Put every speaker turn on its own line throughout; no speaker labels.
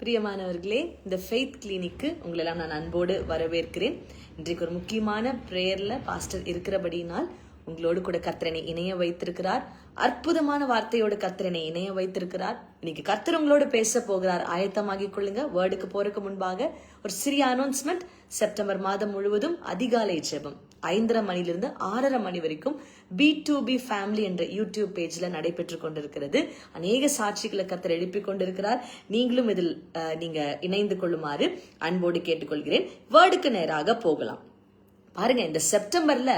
பிரியமானவர்களே, இந்த ஃபெய்த் கிளினிக்கு உங்களெல்லாம் நான் அன்போடு வரவேற்கிறேன். இன்றைக்கு ஒரு முக்கியமான பிரேயர்ல பாஸ்டர் இருக்கிறபடினால் உங்களோடு கூட கர்த்தரனை இணைய வைத்திருக்கிறார். அற்புதமான வார்த்தையோடு கர்த்தரனை இணைய வைத்திருக்கிறார். இன்னைக்கு கர்த்தர் உங்களோடு பேச போகிறார். ஆயத்தமாகிக் கொள்ளுங்க. வேர்டுக்கு போறதுக்கு முன்பாக ஒரு சிறிய அனௌன்ஸ்மெண்ட். செப்டம்பர் மாதம் முழுவதும் அதிகாலை ஜெபம் 5:30 மணிலிருந்து 6:30 மணி வரைக்கும் B2B ஃபேமிலி என்ற யூடியூப் பேஜ்ல நடைபெற்று கொண்டிருக்கிறது. அநேக சாட்சிகளை கர்த்தர் எழுப்பிக் கொண்டிருக்கிறார். நீங்களும் இதில் நீங்க இணைந்து கொள்ளுமாறு அன்போடு கேட்டுக்கொள்கிறேன். வேர்டுக்கு நேராக போகலாம். பாருங்க, இந்த செப்டம்பர்ல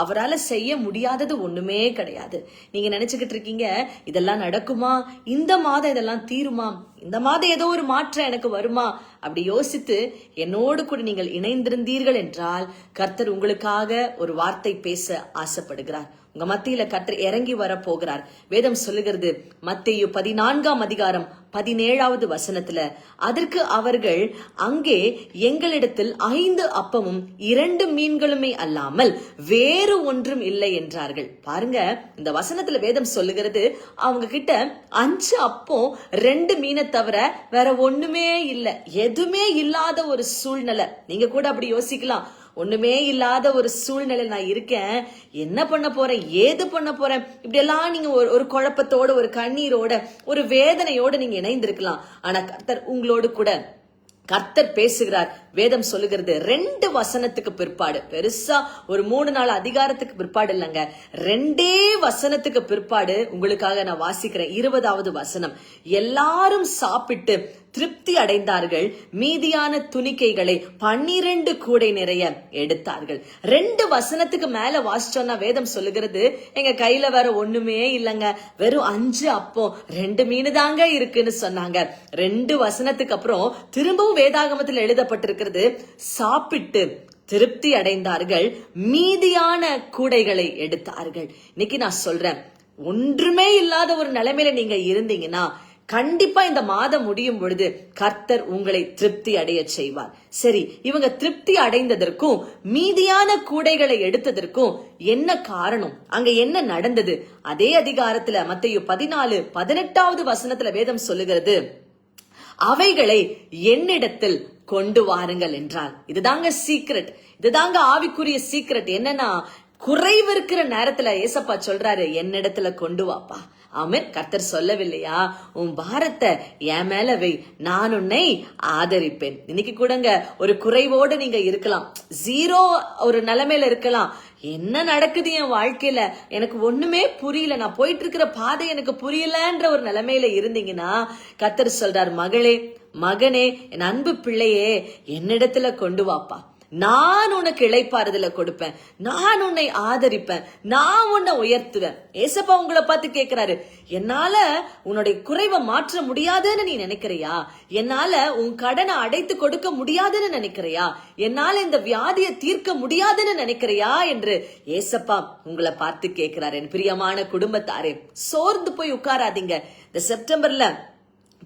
அவரால் செய்ய முடியாதது ஒண்ணுமே கிடையாது. நீங்க நினைச்சுக்கிட்டு இருக்கீங்க, இதெல்லாம் நடக்குமா, இந்த மாதம் இதெல்லாம் தீருமா, இந்த மாதம் ஏதோ ஒரு மாற்றம் எனக்கு வருமா அப்படி யோசித்து என்னோடு கூட நீங்கள் இணைந்திருந்தீர்கள் என்றால் கர்த்தர் உங்களுக்காக ஒரு வார்த்தை பேச ஆசைப்படுகிறார். உங்க மத்தியில கர்த்தர் இறங்கி வர போகிறார். வேதம் சொல்லுகிறது, மத்தேயு 14ஆம் அதிகாரம் 17வது வசனத்துல, அதற்கு அவர்கள், அங்கே எங்களிடத்தில் 5 அப்பமும் 2 மீன்களுமே அல்லாமல் வேறு ஒன்றும் இல்லை என்றார்கள். பாருங்க, இந்த வசனத்துல வேதம் சொல்லுகிறது, அவங்க கிட்ட 5 அப்பம் 2 மீனை தவிர வேற ஒண்ணுமே இல்லை. எதுவுமே இல்லாத ஒரு சூழ்நிலை. நீங்க கூட அப்படி யோசிக்கலாம், ஒண்ணுமே இல்லாத ஒரு சூழ்நிலை நான் இருக்கேன், என்ன பண்ண போறேன், ஏது பண்ண போறேன், இப்படி எல்லாம் நீங்க ஒரு குழப்பத்தோட, ஒரு கண்ணீரோட, ஒரு வேதனையோட நீங்க இணைந்திருக்கலாம். ஆனா கர்த்தர் உங்களோடு கூட கர்த்தர் பேசுகிறார். வேதம் சொல்லுகிறது, 2 வசனத்துக்கு பிற்பாடு, பெருசா ஒரு 3-4 அதிகாரத்துக்கு பிற்பாடு இல்லைங்க, 2 வசனத்துக்கு பிற்பாடு உங்களுக்காக நான் வாசிக்கிறேன். 20வது வசனம், எல்லாரும் சாப்பிட்டு திருப்தி அடைந்தார்கள், மீதியான துணிக்கைகளை 12 கூடை நிறைய எடுத்தார்கள். 2 வசனத்துக்கு மேல வாசிச்சோம்னா வேதம் சொல்லுகிறது, எங்க கையில வேற ஒண்ணுமே இல்லைங்க, வெறும் 5 அப்பம் 2 மீன் தாங்க இருக்குன்னு சொன்னாங்க. 2 வசனத்துக்கு அப்புறம் திரும்பவும் வேதாகமத்தில் எழுதப்பட்டிருக்கிறது, சாப்பிட்டு திருப்தி அடைந்தார்கள், மீதியான கூடைகளை எடுத்தார்கள். இன்னைக்கு நான் சொல்றேன், ஒன்றுமே இல்லாத ஒரு நிலைமையில நீங்க இருந்தீங்கன்னா கண்டிப்பா இந்த மாதம் முடியும் பொழுது கர்த்தர் உங்களை திருப்தி அடைய செய்வார். சரி, இவங்க திருப்தி அடைந்ததற்கும் மீதியான கூடைகளை எடுத்ததற்கும் என்ன காரணம், அங்க என்ன நடந்தது? அதே அதிகாரத்துல மத்தேயு 14:18வது வசனத்துல வேதம் சொல்லுகிறது, அவைகளை என்னிடத்தில் கொண்டு வாருங்கள் என்றார். இதுதாங்க சீக்ரெட், இதுதாங்க ஆவிக்குரிய சீக்ரெட். என்னன்னா, குறைவு இருக்கிற நேரத்துல ஏசப்பா சொல்றாரு, என்னிடத்துல கொண்டு வாப்பா. ஆமென். கர்த்தர் சொல்லவில்லையா, உன் பாரத்தை என் மேல வை, நான் உன்னை ஆதரிப்பேன். இன்னைக்கு கூடங்க ஒரு குறைவோடு நீங்க இருக்கலாம், 0 ஒரு நிலைமையில இருக்கலாம். என்ன நடக்குது என் வாழ்க்கையில, எனக்கு ஒண்ணுமே புரியல, நான் போயிட்டு இருக்கிற பாதை எனக்கு புரியலன்ற ஒரு நிலைமையில இருந்தீங்கன்னா கர்த்தர் சொல்றார், மகளே, மகனே, என் அன்பு பிள்ளையே, என்னிடத்துல கொண்டு வாப்பா, நான் உனக்கு இளைப்பாறுதல கொடுப்பேன், நான் உன்னை ஆதரிப்பேன், நான் உன்னை உயர்த்துவேன். ஏசப்பா உங்களை பார்த்து கேட்கிறாரு, என்னால உன்னுடைய குறைவை மாற்ற முடியாதுன்னு நீ நினைக்கிறியா, என்னால உன் கடனை அடைத்து கொடுக்க முடியாதுன்னு நினைக்கிறியா, என்னால இந்த வியாதியை தீர்க்க முடியாதுன்னு நினைக்கிறியா என்று ஏசப்பா உங்களை பார்த்து கேட்கிறாரு. என் பிரியமான குடும்பத்தாரே, சோர்ந்து போய் உட்காராதீங்க. இந்த செப்டம்பர்ல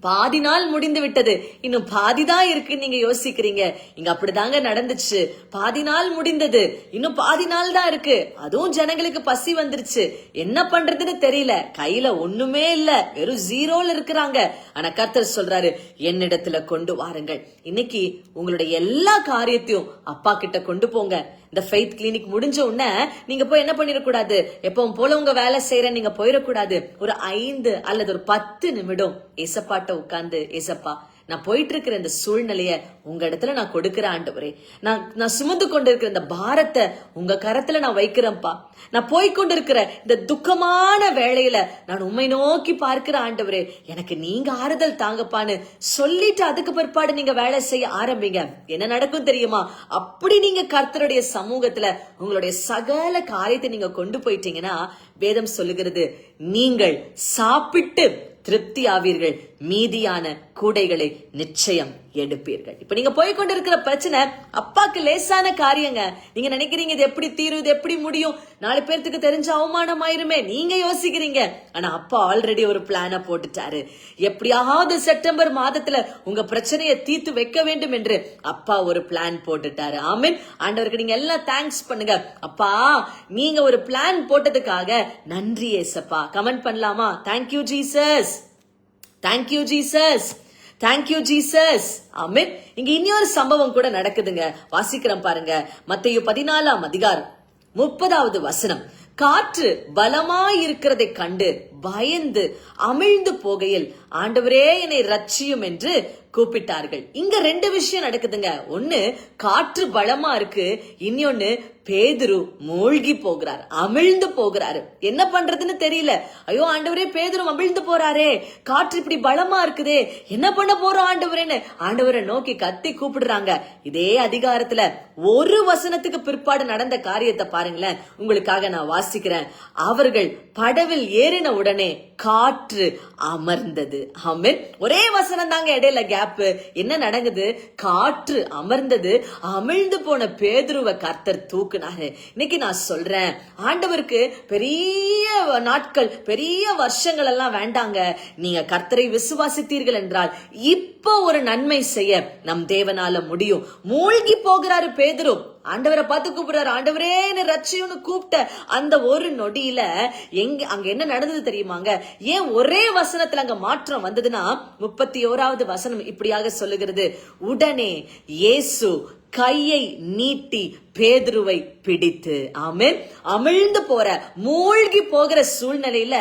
பாதி நாள் முடிந்து விட்டது, இன்னும் பாதிதான் இருக்கு நீங்க யோசிக்கிறீங்க. இங்க அப்படிதாங்க நடந்துச்சு. பாதி நாள் முடிந்தது, இன்னும் பாதி நாள் தான் இருக்கு. அதுவும் ஜனங்களுக்கு பசி வந்துருச்சு, என்ன பண்றதுன்னு தெரியல, கையில ஒண்ணுமே இல்ல, வெறும் 0ல இருக்கிறாங்க. ஆனா கர்த்தர் சொல்றாரு, என்னிடத்துல கொண்டு வாருங்கள். இன்னைக்கு உங்களுடைய எல்லா காரியத்தையும் அப்பா கிட்ட கொண்டு போங்க. இந்த ஃபெய்த் கிளினிக் முடிஞ்ச உடனே நீங்க போய் என்ன பண்ணிடக்கூடாது, எப்பவும் போல உங்க வேலை செய்யற நீங்க போயிடக்கூடாது. ஒரு 5 அல்லது ஒரு 10 நிமிடம் ஏசப்பாட்ட உட்கார்ந்து, ஏசப்பா, நான் போயிட்டு இருக்கிற இந்த சூழ்நிலைய உங்க இடத்துல நான் கொடுக்கிறேன் ஆண்டவரே, நான் சுமந்து கொண்டு இருக்கிற இந்த பாரத்தை உங்க கரத்துல நான் வைக்கிறேன்ப்பா, நான் போய்கொண்டு இருக்கிற இந்த துக்கமான வேளையில நான் உண்மை நோக்கி பார்க்கிற ஆண்டவரே, எனக்கு நீங்க ஆறுதல் தாங்கப்பான்னு சொல்லிட்டு அதுக்கு பிற்பாடு நீங்க வேலை செய்ய ஆரம்பிங்க. என்ன நடக்கும் தெரியுமா, அப்படி நீங்க கர்த்தருடைய சமூகத்துல உங்களுடைய சகல காரியத்தை நீங்க கொண்டு போயிட்டீங்கன்னா வேதம் சொல்லுகிறது, நீங்கள் சாப்பிட்டு திருப்தி ஆவீர்கள், மீதியான கூடைகளை நிச்சயம் எடுப்பீர்கள். இப்ப நீங்க போய்கொண்டிருக்கிற பிரச்சனை அப்பாக்கு லேசான காரியங்க. நீங்க நினைக்கிறீங்க, இது எப்படி தீரும், இது எப்படி முடியும், 4 பேர்த்துக்கு தெரிஞ்ச அவமானம் ஆயிருமே நீங்க யோசிக்கிறீங்க. ஆனா அப்பா ஆல்ரெடி ஒரு பிளான போட்டுட்டாரு. எப்படியாவது செப்டம்பர் மாதத்துல உங்க பிரச்சனையை தீர்த்து வைக்க வேண்டும் என்று அப்பா ஒரு பிளான் போட்டுட்டாரு. ஆமென். ஆண்டவருக்கு நீங்க எல்லாம் தேங்க்ஸ் பண்ணுங்க. அப்பா, நீங்க ஒரு பிளான் போட்டதுக்காக நன்றி ஏசப்பா. கமெண்ட் பண்ணலாமா? Thank you Jesus, thank you Jesus, thank you Jesus. Amen. இங்க இன்னொரு சம்பவம் கூட நடக்குதுங்க. வாசிக்கிறோம் பாருங்க. மத்தேயு 14ஆம் அதிகாரம் 30வது வசனம். காற்று பலமாயிருக்கிறதை கண்டு பயந்து அமிழ்ந்து போகையில் ஆண்டவரே என்னை ரட்சியும் என்று கூப்பிட்டார்கள். இங்க ரெண்டு விஷயம் நடக்குதுங்க. ஒண்ணு, காற்று பலமா இருக்கு. இன்னொன்னு, பேதுரு மூழ்கி போகிறார், அமிழ்ந்து போகிறாரு. என்ன பண்றதுன்னு தெரியல. ஐயோ ஆண்டவரே, பேதுரு அமிழ்ந்து போறாரே, காற்று இப்படி பலமா இருக்குதே, என்ன பண்ண போறோம் ஆண்டவரேன்னு ஆண்டவரை நோக்கி கத்தி கூப்பிடுறாங்க. இதே அதிகாரத்துல ஒரு வசனத்துக்கு பிற்பாடு நடந்த காரியத்தை பாருங்களேன். உங்களுக்காக நான் வாசிக்கிறேன். அவர்கள் படவில் ஏறின உடனே காற்று அமர்ந்தது. ஆமென். ஒரே வசனம் தாங்க, இடையில கேப். என்ன நடக்குது? காற்று அமர்ந்தது. அமிழ்ந்து போன பேதுருவை கர்த்தர் தூக்குனாரு. இன்னைக்கு நான் சொல்றேன், ஆண்டவருக்கு பெரிய நாட்கள், பெரிய வருஷங்கள் எல்லாம் வேண்டாங்க. நீங்க கர்த்தரை விசுவாசித்தீர்கள் என்றால் இப்ப ஒரு நன்மை செய்ய நம் தேவனால முடியும். மூழ்கி போகிறாரு பேதுரு. ஆண்டவரை பார்த்து கூப்பிடுறாரு, ஆண்டவரே என்ன ரட்சியும்னு கூப்பிட்ட அந்த ஒரு நொடியில அங்க என்ன நடந்தது தெரியுமாங்க? ஏன் ஒரே வசனத்துல அங்க மாற்றம் வந்ததுன்னா, 31வது வசனம் இப்படியாக சொல்லுகிறது. உடனே இயேசு கையை நீட்டி பேதுருவை பிடித்து, ஆமென், அமிழ்ந்து போற, மூழ்கி போகிற சூழ்நிலையில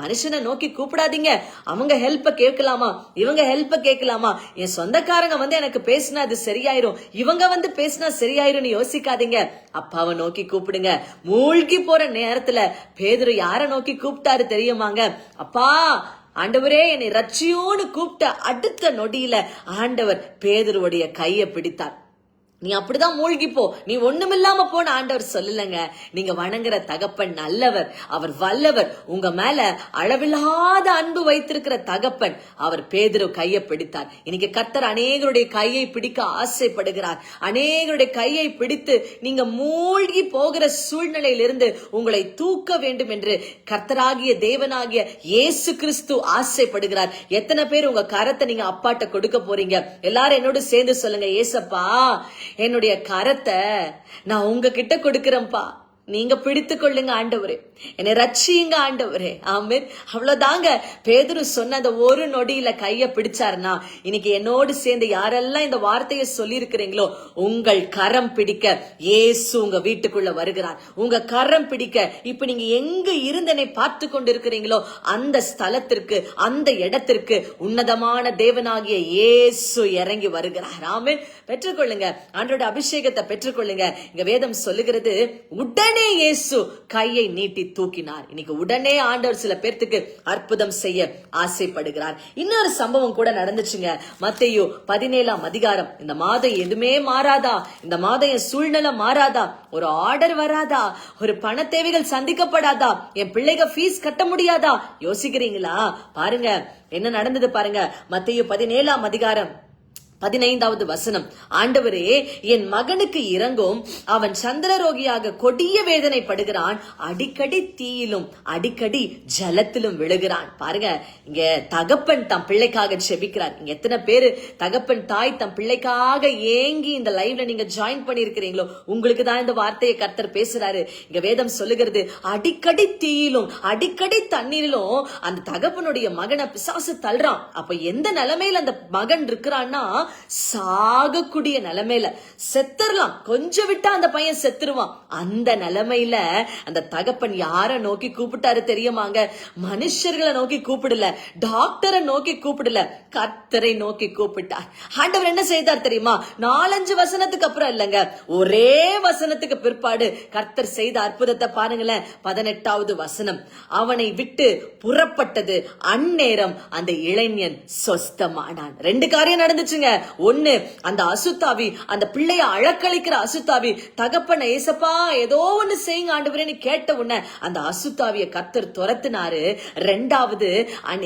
மனுஷனை நோக்கி கூப்பிடாதீங்க. அவங்க ஹெல்ப்ப கேட்கலாமா, இவங்க ஹெல்ப்ப கேட்கலாமா, என் சொந்தக்காரங்க வந்து எனக்கு பேசினா அது சரியாயிரும், இவங்க வந்து பேசினா சரியாயிரும்னு யோசிக்காதீங்க. அப்பாவை நோக்கி கூப்பிடுங்க. மூழ்கி போற நேரத்துல பேதுரு யார நோக்கி கூப்பிட்டாரு தெரியுமாங்க? அப்பா, ஆண்டவரே என்னை ரட்சியோன்னு கூப்பிட்ட அடுத்த நொடியில ஆண்டவர் பேதுருவுடைய கையை பிடித்தார். நீ அப்படிதான் மூழ்கிப்போ, நீ ஒண்ணுமில்லாம போன ஆண்டவர் சொல்லலங்க. நீங்க வணங்குற தகப்பன் நல்லவர், அவர் வல்லவர். உங்க மேல அளவில்லாத அன்பு வைத்திருக்கிற தகப்பன். அவர் பேதுரு கையை பிடித்தார். இன்னைக்கு கர்த்தர் அநேகருடைய கையை பிடிக்க ஆசைப்படுகிறார். அநேகருடைய கையை பிடித்து நீங்க மூழ்கி போகிற சூழ்நிலையிலிருந்து உங்களை தூக்க வேண்டும் என்று கர்த்தராகிய தேவனாகிய இயேசு கிறிஸ்து ஆசைப்படுகிறார். எத்தனை பேர் உங்க கரத்தை நீங்க அப்பாட்ட கொடுக்க போறீங்க? எல்லாரும் என்னோட சேர்ந்து சொல்லுங்க, ஏசப்பா, என்னுடைய கரத்தை நான் உங்ககிட்ட கொடுக்கிறேன்ப்பா, நீங்க பிடித்து கொள்ளுங்க ஆண்டவரே, என்னை ரட்சியுங்க ஆண்டவரே. ஆமென். அவ்வளவுதாங்க. பேதுரு சொன்ன அந்த ஒரு நொடியில கைய பிடிச்சாருன்னா, இன்னைக்கு என்னோடு சேர்ந்து யாரெல்லாம் இந்த வார்த்தையை சொல்லி இருக்கிறீங்களோ, உங்கள் கரம் பிடிக்க இயேசு உங்க வீட்டுக்குள்ள வருகிறார். உங்க கரம் பிடிக்க இப்ப நீங்க எங்க இருந்து என்னை பார்த்து கொண்டு இருக்கிறீங்களோ அந்த ஸ்தலத்திற்கு, அந்த இடத்திற்கு உன்னதமான தேவனாகிய இயேசு இறங்கி வருகிறார். ஆமென். பெற்றுக்கொள்ளுங்க, ஆண்டவருடைய அபிஷேகத்தை பெற்றுக்கொள்ளுங்க. இங்க வேதம் சொல்லுகிறது, உடனே இயேசு கையை நீட்டி தூக்கினார். இன்னைக்கு உடனே ஆண்டவர் சில பேர்த்துக்கு அற்புதம் செய்ய ஆசைப்படுகிறார். இன்னொரு சம்பவம் கூட நடந்துச்சுங்க. மத்தேயு 17ஆம் அதிகாரம். இந்த மாதம் எதுவுமே மாறாதா? இந்த மாதம் என் சூழ்நிலை மாறாதா? ஒரு ஆர்டர் வராதா? ஒரு பண தேவைகள் சந்திக்கப்படாதா? என் பிள்ளைங்க ஃபீஸ் கட்ட முடியாதா? யோசிக்கிறீங்களா? பாருங்க என்ன நடந்தது பாருங்க. மத்தேயு 17ஆம் அதிகாரம் 15வது வசனம். ஆண்டவரே, என் மகனுக்கு இறங்கும், அவன் சந்திரரோகியாக கொடிய வேதனைப்படுகிறான், அடிக்கடி தீயிலும் அடிக்கடி ஜலத்திலும் விழுகிறான். பாருங்க, இங்க தகப்பன் தம் பிள்ளைக்காக ஜெபிக்கிறார். இங்க எத்தனை பேரு தகப்பன் தாய் தம் பிள்ளைக்காக ஏங்கி இந்த லைவ்ல நீங்க ஜாயின் பண்ணிருக்கிறீங்களோ, உங்களுக்கு தான் இந்த வார்த்தையை கர்த்தர் பேசுறாரு. இங்க வேதம் சொல்லுகிறது, அடிக்கடி தீயிலும் அடிக்கடி தண்ணீரிலும் அந்த தகப்பனுடைய மகனை பிசாசு தள்ளுறான். அப்ப எந்த நிலைமையில அந்த மகன் இருக்கிறான்னா, சாகக்கூடிய நிலைமையில, செத்துறலாம், கொஞ்சம் விட்டா அந்த பையன் செத்துருவான். அந்த நிலைமையில அந்த தகப்பன் யார நோக்கி கூப்பிட்டாரு தெரியுமாங்க? மனுஷர்களை நோக்கி கூப்பிடல, டாக்டரை நோக்கி கூப்பிடல, கர்த்தரை நோக்கி கூப்பிட்டார். ஆண்டவர் என்ன செய்தார் தெரியுமா? 4-5 வசனத்துக்கு அப்புறம் இல்லங்க, ஒரே வசனத்துக்கு பிற்பாடு கர்த்தர் செய்த அற்புதத்தை பாருங்களேன். 18வது வசனம். அவனை விட்டு புறப்பட்டது, அந்நேரம் அந்த இளைஞன் சொஸ்தமானான். 2 காரியம் நடந்துச்சுங்க. ஒண்ணு, அந்த அசுத்தாவி, அந்த பிள்ளைய அழக்களிக்கிற அசுத்தாவி தகப்பன, ஏசப்பா ஏதோ ஒண்ணு செய்யுங்க ஆண்டவரேன்னு கேட்ட உடனே அந்த அசுத்தாவிய கர்த்தர் துரத்தினாரு. 2வது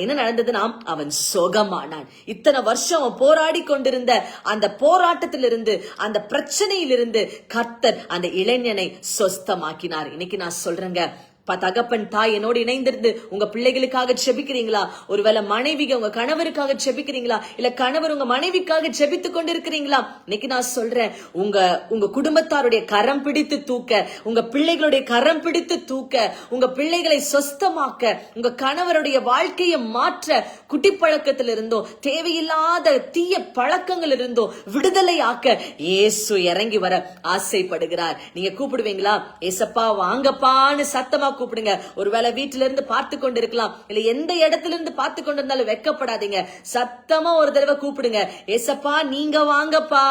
என்ன நடந்ததுன்னா, அவன் சுகமானான். இத்தனை வருஷம் அவன் போராடி கொண்டிருந்த அந்த போராட்டத்திலிருந்து, அந்த பிரச்சனையிலிருந்து கர்த்தர் அந்த இளைஞனை சொஸ்தமாக்கினார். இன்னைக்கு நான் சொல்றேங்க, தகப்பன் தாய் என்னோடு இணைந்திருந்து உங்க பிள்ளைகளுக்காக செபிக்கிறீங்களா? ஒருவேளை மனைவிக உங்க கணவருக்காக செபிக்கிறீங்களா? இல்ல கணவர் உங்க மனைவிக்காக செபித்துக் கொண்டிருக்கிறீங்களா? இன்னைக்கு நான் சொல்றேன், உங்க குடும்பத்தாருடைய கரம் பிடித்து தூக்க, உங்க பிள்ளைகளுடைய கரம் பிடித்து தூக்க, உங்க பிள்ளைகளை சொஸ்தமாக்க, உங்க கணவருடைய வாழ்க்கையை மாற்ற, குட்டிப்பழக்கத்தில் இருந்தோ தேவையில்லாத தீய பழக்கங்கள் இருந்தோ விடுதலை ஆக்க இயேசு இறங்கி வர ஆசைப்படுகிறார். நீங்க கூப்பிடுவீங்களா? ஏசப்பா வாங்கப்பான்னு சத்தமா கூப்பிடுங்க. ஒருவேளை வீட்டில இருந்து பார்த்து கொண்டு இருக்கலாம், இல்ல எந்த இடத்துல இருந்து பார்த்து கொண்டு இருந்தாலும் வெட்கப்படாதீங்க. சத்தமா ஒரு தடவை கூப்பிடுங்க, ஏசப்பா நீங்க வாங்கப்பா.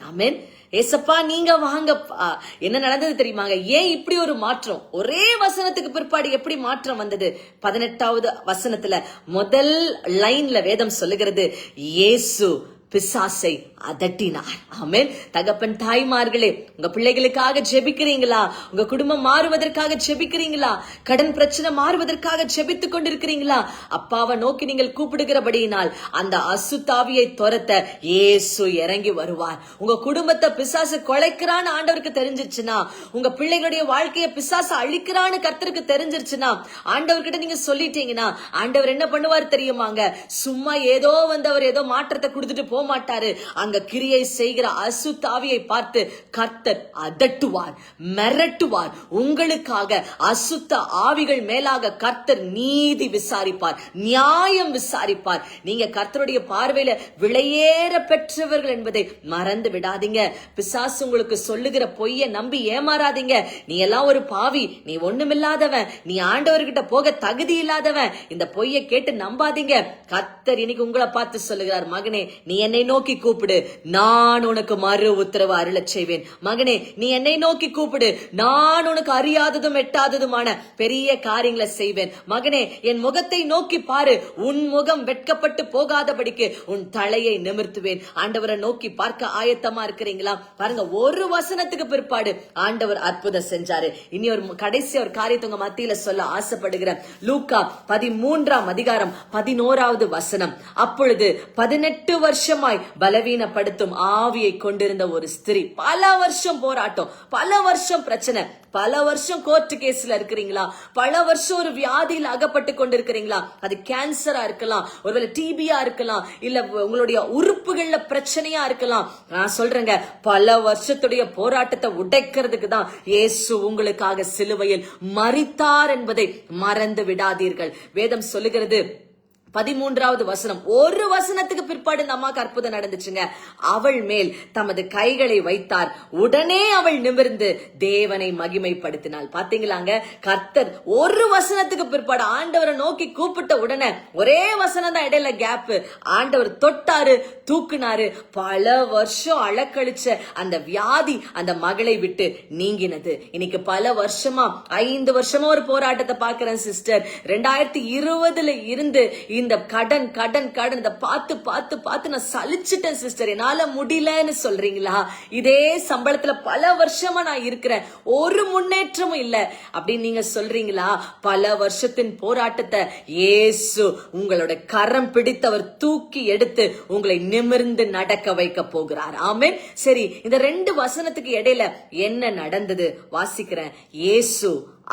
ஆமென். ஏசப்பா நீங்க வாங்கப்பா. என்ன நடந்தது தெரியுமாங்க? ஏன் இப்படி ஒரு மாற்றம்? ஒரே வசனத்துக்கு பிற்பாடு எப்படி மாற்றம் வந்தது? 18வது வசனத்துல முதல் லைன்ல வேதம் சொல்லுகிறது, இயேசு பிசாசை அதட்டினார். ஆமென். தகப்பன் தாய்மார்களே, உங்க பிள்ளைகளுக்காக ஜெபிக்கிறீங்களா? உங்க குடும்பம் மாறுவதற்காக ஜெபிக்கிறீங்களா? கடன் பிரச்சனை மாறுவதற்காக ஜெபித்துக் கொண்டிருக்கிறீங்களா? அப்பாவை நோக்கி நீங்கள் கூப்பிடுகிறபடியினால் அந்த அசுத்தாவியை துரத்த இயேசு இறங்கி வருவார். உங்க குடும்பத்தை பிசாசு கொலைக்கிறான்னு ஆண்டவருக்கு தெரிஞ்சிருச்சுன்னா, உங்க பிள்ளைகளுடைய வாழ்க்கையை பிசாசு அழிக்கிறான்னு கர்த்தருக்கு தெரிஞ்சிருச்சுன்னா, ஆண்டவர்கிட்ட நீங்க சொல்லிட்டீங்கன்னா, ஆண்டவர் என்ன பண்ணுவார் தெரியுமாங்க? சும்மா ஏதோ வந்தவர் ஏதோ மாற்றத்தை கொடுத்துட்டு போக மாட்டாரு. அங்க கிரியை செய்கிற அசுத்தாவியை பார்த்து கர்த்தர் அதட்டுவார், மிரட்டுவார். உங்களுக்காக அசுத்த ஆவிகள் மேலாக கர்த்தர் நீதி விசாரிப்பார், நியாயம் விசாரிப்பார். நீங்க கர்த்தருடைய பார்வையில விலையேற பெற்றவர்கள் என்பதை மறந்து விடாதீங்க. பிசாசு உங்களுக்கு சொல்லுகிற பொய்யை நம்பி ஏமாறாதீங்க. நீ எல்லாம் ஒரு பாவி, நீ ஒண்ணுமில்லாதவன், நீ ஆண்டவர்கிட்ட போக தகுதி இல்லாதவன், இந்த பொய்யை கேட்டு நம்பாதீங்க. கர்த்தர் இன்னைக்கு உங்களை பார்த்து சொல்லுகிறார், மகனே நீ என்னை நோக்கி கூப்பிடு, நான் உனக்கு மறு உத்தரவு அருளச் செய்வேன். மகனே நீ என்னை நோக்கி கூப்பிடு, நான் உனக்கு அறியாததும் எட்டாததுமான பெரிய காரியங்களை செய்வேன். மகனே என் முகத்தை நோக்கி பாரு, உன் முகம் வெட்கப்பட்டு போகாதபடிக்கு உன் தலையை நிமிர்த்துவேன். ஆண்டவரை நோக்கி பார்க்க ஆயத்தமா இருக்கிறீங்களா? பாருங்க, ஒரு வசனத்துக்கு பிற்பாடு ஆண்டவர் அற்புதம் செஞ்சாரு. இனி ஒரு கடைசி ஒரு காரியத்தை உங்க மத்தியில சொல்ல ஆசைப்படுகிறேன். லூக்கா 13ஆம் அதிகாரம் 11வது வசனம். அப்பொழுது 18 வருஷமாய் பலவீனப்படுத்தும் ஆவியை கொண்டிருந்த ஒரு ஸ்திரீ, பல வருஷம் போராட்டம், பல வருஷம் பிரச்சனை, பல வருஷம் கோர்ட் கேஸ்ல இருக்கிறீங்களா? பல வருஷம் ஒரு வியாதியில் அகப்பட்டு கொண்டிருக்கிறீங்களா? அது கேன்சரா இருக்கலாம், ஒருவேளை டிபியா இருக்கலாம், இல்ல உங்களுடைய உறுப்புகள்ல பிரச்சனையா இருக்கலாம். நான் சொல்றேங்க, பல வருஷத்துடைய போராட்டத்தை உடைக்கிறதுக்கு தான் இயேசு உங்களுக்காக சிலுவையில் மரித்தார் என்பதை மறந்து விடாதீர்கள். வேதம் சொல்லுகிறது 13வது வசனம், ஒரு வசனத்துக்கு பிற்பாடு இந்த அம்மாக்கு அற்புதம் நடந்துச்சுங்க. அவள் மேல் தமது கைகளை வைத்தார், உடனே அவள் நிமிர்ந்து தேவனை மகிமைப்படுத்தினாள். பாத்தீங்களாங்க, கர்த்தர் ஒரு வசனத்துக்கு பிற்பாடு ஆண்டவரை நோக்கி கூப்பிட்ட உடனே, ஒரே வசனம் தான் இடையில கேப், ஆண்டவர் தொட்டாரு, தூக்குனாரு. பல வருஷம் அழக்கழிச்ச அந்த வியாதி அந்த மகளை விட்டு நீங்கினது. இன்னைக்கு பல வருஷமா 5 வருஷமா ஒரு போராட்டத்தை பாக்குறேன் சிஸ்டர். 2020ல இருந்து இந்த கடன் கடன் கடன் இத பார்த்து பார்த்து பார்த்து நான் சலிச்சிட்டேன் சிஸ்டர், என்னால முடியலன்னு சொல்றீங்களா? இதே சம்பளத்துல பல வருஷமா நான் இருக்கிறேன், ஒரு முன்னேற்றமும் இல்ல அப்படின்னு நீங்க சொல்றீங்களா? பல வருஷத்தின் போராட்டத்தை இயேசு உங்களோட கரம் பிடித்தவர் தூக்கி எடுத்து உங்களை நிமிர்ந்து நடக்க வைக்க போகிறார். ஆமென். சரி, இந்த 2 வசனத்துக்கு இடையில என்ன நடந்தது வாசிக்கிறேன். இயேசு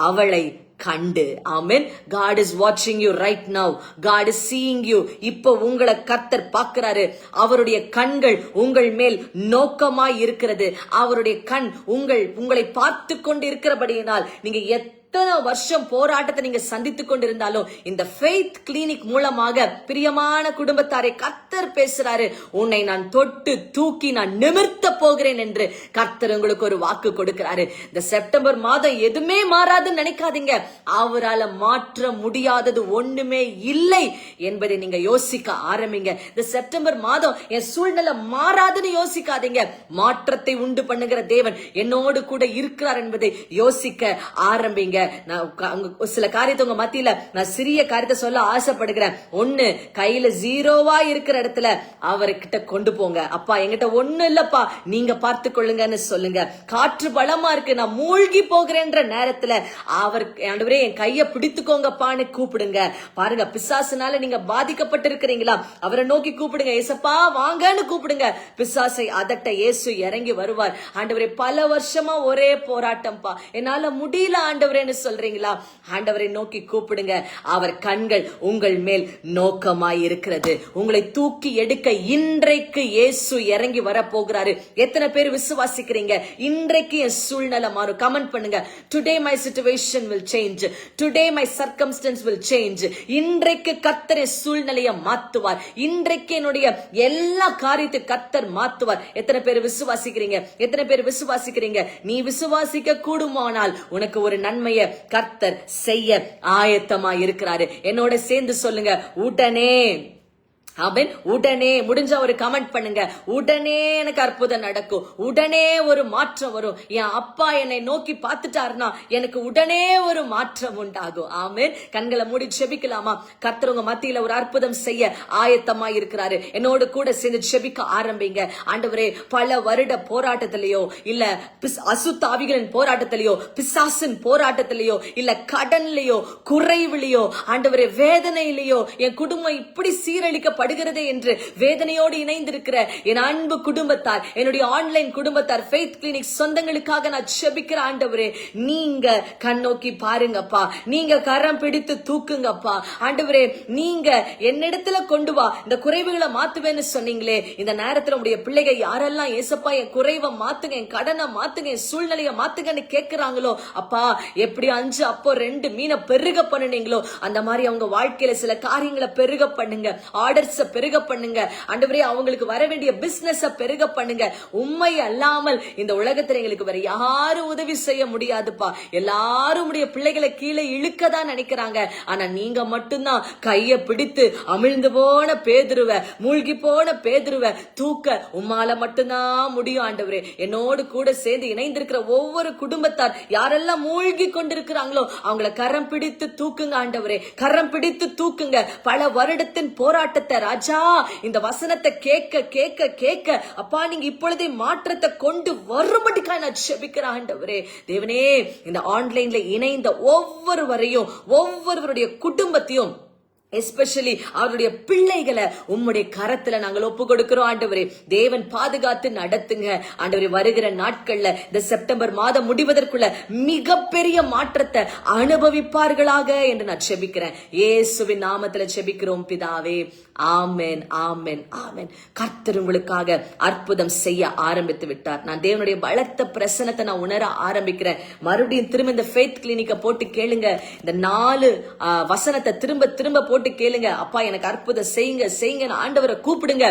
அவளை கண்டு. ஆமென். God is watching you right now. God is seeing you. இப்போ உங்களை கர்த்தர் பார்க்கிறாரு. அவருடைய கண்கள் உங்கள் மேல் நோக்கமாய் இருக்கிறது. அவருடைய கண் உங்களை பார்த்து கொண்டு இருக்கிறபடியினால் நீங்க எத்தனை வருஷம் போராட்டத்தை நீங்க சந்தித்துக் கொண்டிருந்தாலும் இந்த ஃபெய்த் கிளினிக் மூலமாக பிரியமான குடும்பத்தாரை கர்த்தர் பேசுறாரு. உன்னை நான் தொட்டு தூக்கி நான் நிமிர்த்த போகிறேன் என்று கர்த்தர் உங்களுக்கு ஒரு வாக்கு கொடுக்கிறாரு. இந்த செப்டம்பர் மாதம் எதுவுமே மாறாதுன்னு நினைக்காதீங்க. அவரால மாற்ற முடியாதது ஒண்ணுமே இல்லை என்பதை நீங்க யோசிக்க ஆரம்பிங்க. இந்த செப்டம்பர் மாதம் என் சூழ்நிலை மாறாதுன்னு யோசிக்காதீங்க. மாற்றத்தை உண்டு பண்ணுகிற தேவன் என்னோடு கூட இருக்கிறார் என்பதை யோசிக்க ஆரம்பிங்க. சில காரியத்தை உங்க மத்தியில நான் சிறிய காரியத்தை சொல்ல ஆசைப்படுகிறேன். ஒண்ணு, கையில ஜீரோவா இருக்கிற இடத்துல அவர்கிட்ட கொண்டு போங்க. அப்பா என்கிட்ட ஒண்ணு இல்லப்பா, நீங்க பார்த்து கொள்ளுங்கன்னு சொல்லுங்க. காற்று பலமா இருக்கு, நான் மூழ்கி போகிறேன்ற நேரத்துல ஆண்டவரே என் கைய பிடித்துக்கோங்கப்பான்னு கூப்பிடுங்க. பாருங்க, பிசாசுனால நீங்க பாதிக்கப்பட்டிருக்கிறீங்களா? அவரை நோக்கி கூப்பிடுங்க. ஏசப்பா வாங்கன்னு கூப்பிடுங்க. பிசாசை அதட்ட இயேசு இறங்கி வருவார். ஆண்டவரே பல வருஷமா ஒரே போராட்டம்ப்பா, என்னால முடியல ஆண்டவரே ஆண்டவரேன்னு சொல்றீங்களா? ஆண்டவரை நோக்கி கூப்பிடுங்க. அவர் கண்கள் உங்கள் மேல் நோக்கமாய் இருக்கிறது. உங்களை தூக்கி எடுக்க இன்றைக்கு இயேசு இறங்கி வர போகிறாரு. எத்தனை பேர் விசுவாசிக்கிறீங்க? இன்றைக்கு என் சூழ்நிலை மாறும். கமெண்ட் பண்ணுங்க. Today my situation will change. Today my circumstances will change. இன்றைக்கு கர்த்தர் சூழ்நிலையை மாத்துவார். இன்றைக்கு என்னுடைய எல்லா காரியத்தை கர்த்தர் மாத்துவார். எத்தனை பேர் விசுவாசிக்கிறீங்க? எத்தனை பேர் விசுவாசிக்கிறீங்க? நீ விசுவாசிக்க கூடுமானால் உனக்கு ஒரு நன்மையை கர்த்தர் செய்ய ஆயத்தமா இருக்கிறாரு. என்னோட சேர்ந்து சொல்லுங்க, உடனே. ஆமென். உடனே. முடிஞ்ச ஒரு கமெண்ட் பண்ணுங்க. உடனே எனக்கு அற்புதம் நடக்கும். உடனே ஒரு மாற்றம் வரும். என் அப்பா என்னை நோக்கி பார்த்துட்டாருன்னா எனக்கு உடனே ஒரு மாற்றம் உண்டாகும். ஆமென். கண்களை மூடி ஜெபிக்கலாமா? கர்த்தர் உங்க மத்தியில ஒரு அற்புதம் செய்ய ஆயத்தமா இருக்கிறாரு. என்னோடு கூட சேர்ந்து ஜெபிக்க ஆரம்பிங்க. ஆண்டவரே, பல வருட போராட்டத்திலேயோ, இல்ல அசுத்தாவிகளின் போராட்டத்திலேயோ, பிசாசின் போராட்டத்திலேயோ, இல்ல கடன்லயோ, குறைவிலையோ, ஆண்டவரே வேதனையிலேயோ, என் குடும்பம் இப்படி சீரழிக்க என்று வேதனையோடு இணைந்திருக்கிற என் அன்பு குடும்பத்தார், என்னுடைய ஆன்லைன் குடும்பத்தார், ஃபெய்த் கிளினிக் சொந்தங்களுக்காக நான் ஜெபிக்கிற ஆண்டவரே, நீங்க கண்ணோக்கி பாருங்கப்பா. நீங்க கரம் பிடித்து தூக்குங்கப்பா. ஆண்டவரே, நீங்க என்னிடத்துல கொண்டு வா, இந்த குறைவுகளை மாத்துவேன்னு சொன்னீங்களே. இந்த நேரத்துல உடைய பிள்ளைகள் யாரெல்லாம் ஏசப்பா என் குறைவை மாத்துங்க, என் கடனை மாத்துங்க, என் சூழ்நிலையை மாத்துங்கன்னு கேட்கிறாங்களோ, அப்பா எப்படி 5 அப்போ 2 மீனை பெருக பண்ணுனீங்களோ அந்த மாதிரி அவங்க வாழ்க்கையில சில காரியங்களை பெருக பண்ணுங்க. ஆர்டர்ஸ் பெருக பண்ணுங்க. ஆண்டவரே, அவங்களுக்கு வர வேண்டிய பிசினஸ் பெருக பண்ணுங்க. உண்மை அல்லாமல் இந்த உலகத்துல எங்களுக்கு வேற யாரும் உதவி செய்ய முடியாதுப்பா. எல்லாரும் உடைய பிள்ளைகளை கீழே இழுக்கதான் நினைக்கிறாங்க. ஆனா நீங்க மட்டும்தான் கைய பிடித்து அமிழ்ந்து போன பேதுருவ, மூழ்கி போன பேதுருவ தூக்க உம்மால மட்டும்தான் முடியும். ஆண்டவரே, என்னோடு கூட சேர்ந்து இணைந்திருக்கிற ஒவ்வொரு குடும்பத்தார் யாரெல்லாம் மூழ்கி கொண்டிருக்கிறாங்களோ அவங்கள கரம் பிடித்து தூக்குங்க. ஆண்டவரே, கரம் பிடித்து தூக்குங்க. பல வருடத்தின் போராட்டத்தை ராஜா, இந்த வசனத்தை கேட்க கேட்க கேட்க அப்பா நீங்க இப்பொழுதே மாற்றத்தை கொண்டு வரும்படிக்காக நான் ஜெபிக்கிறேன். ஆண்டவரே தேவனே, இந்த ஆன்லைன்ல இணைந்த ஒவ்வொருவரையும், ஒவ்வொருவருடைய குடும்பத்தையும், எஸ்பெஷலி அவருடைய பிள்ளைகளை உம்முடைய கரத்துல நாங்கள் ஒப்பு கொடுக்கிறோம். ஆண்டவரே, தேவன் பாதுகாத்து நடத்துங்க. ஆண்டவரே, வருகிற நாட்கள்ல இந்த செப்டம்பர் மாதம் முடிவதற்குள்ள மிகப்பெரிய மாற்றத்தை அனுபவிப்பார்களாக என்று நான் ஜெபிக்கிறேன். இயேசுவின் நாமத்துல ஜெபிக்கிறோம் பிதாவே. ஆமென், ஆமென், ஆமென். கர்த்தர் உங்களுக்காக அற்புதம் செய்ய ஆரம்பித்து விட்டார். நான் தேவனுடைய பலத்த பிரசனத்தை நான் உணர ஆரம்பிக்கிறேன். மறுபடியும் திரும்ப இந்த ஃபெய்த் கிளினிக்க போட்டு கேளுங்க. இந்த 4 வசனத்தை திரும்ப திரும்ப போட்டு கேளுங்க. அப்பா எனக்கு அற்புதம் செய்யுங்க செய்யுங்க, ஆண்டவரை கூப்பிடுங்க.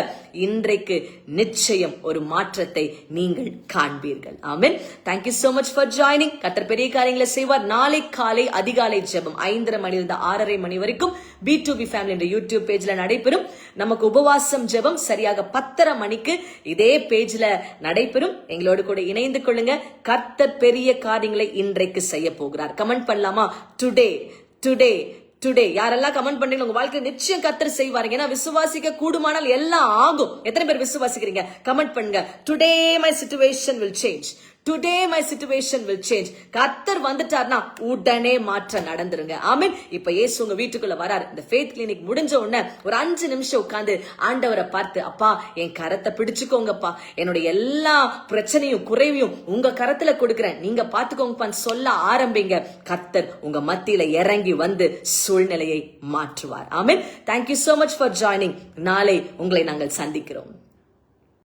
இன்றைக்கு நிச்சயம் ஒரு மாற்றத்தை நீங்கள் காண்பீர்கள். ஆமென். Thank you so much for joining. கர்த்தர் பெரிய காரியங்களை செய்வார். நாளை காலை அதிகாலை ஜெபம் 5:30 மணியிலிருந்து 6:30 மணி வரைக்கும் B2B ஃபேமிலி என்ற யூடியூப் பேஜ்ல நடைபெறும். நமக்கு உபவாசம் ஜெபம் சரியாக 10:30 மணிக்கு இதே பேஜ்ல நடைபெறும். எங்களோடு கூட இணைந்து கொள்ளுங்க. கர்த்தர் பெரிய காரியங்களை இன்றைக்கு செய்ய போகிறார். கமெண்ட் பண்ணலாமா? Today today today. யாரெல்லாம் கமெண்ட் பண்றீங்க, உங்க வாழ்க்கை நிச்சயம் கர்த்தர் செய்வாரு. ஏன்னா விசுவாசிக்க கூடுமானால் எல்லாம் ஆகும். எத்தனை பேர் விசுவாசிக்கிறீங்க? கமெண்ட் பண்ணுங்க. Today my situation will change. Today my situation will change. கர்த்தர் வந்துட்டார்னா உடனே மாற்றம் நடந்துருங்க. ஆமென். இப்ப இயேசு உங்க வீட்டுக்குள்ள வராரு. இந்த ஃபெய்த் கிளினிக் முடிஞ்ச உடனே ஒரு 5 நிமிஷம் உட்கார்ந்து ஆண்டவரை பார்த்து, அப்பா என் கரத்தை பிடிச்சுக்கோங்கப்பா, என்னுடைய எல்லா பிரச்சனையும் குறைவையும் உங்க கரத்துல கொடுக்கிறேன், நீங்க பாத்துக்கோங்கப்பான்னு சொல்ல ஆரம்பிங்க. கர்த்தர் உங்க மத்தியில இறங்கி வந்து சூழ்நிலையை மாற்றுவார். ஆமென். Thank you so much for joining. நாளை உங்களை நாங்கள் சந்திக்கிறோம்.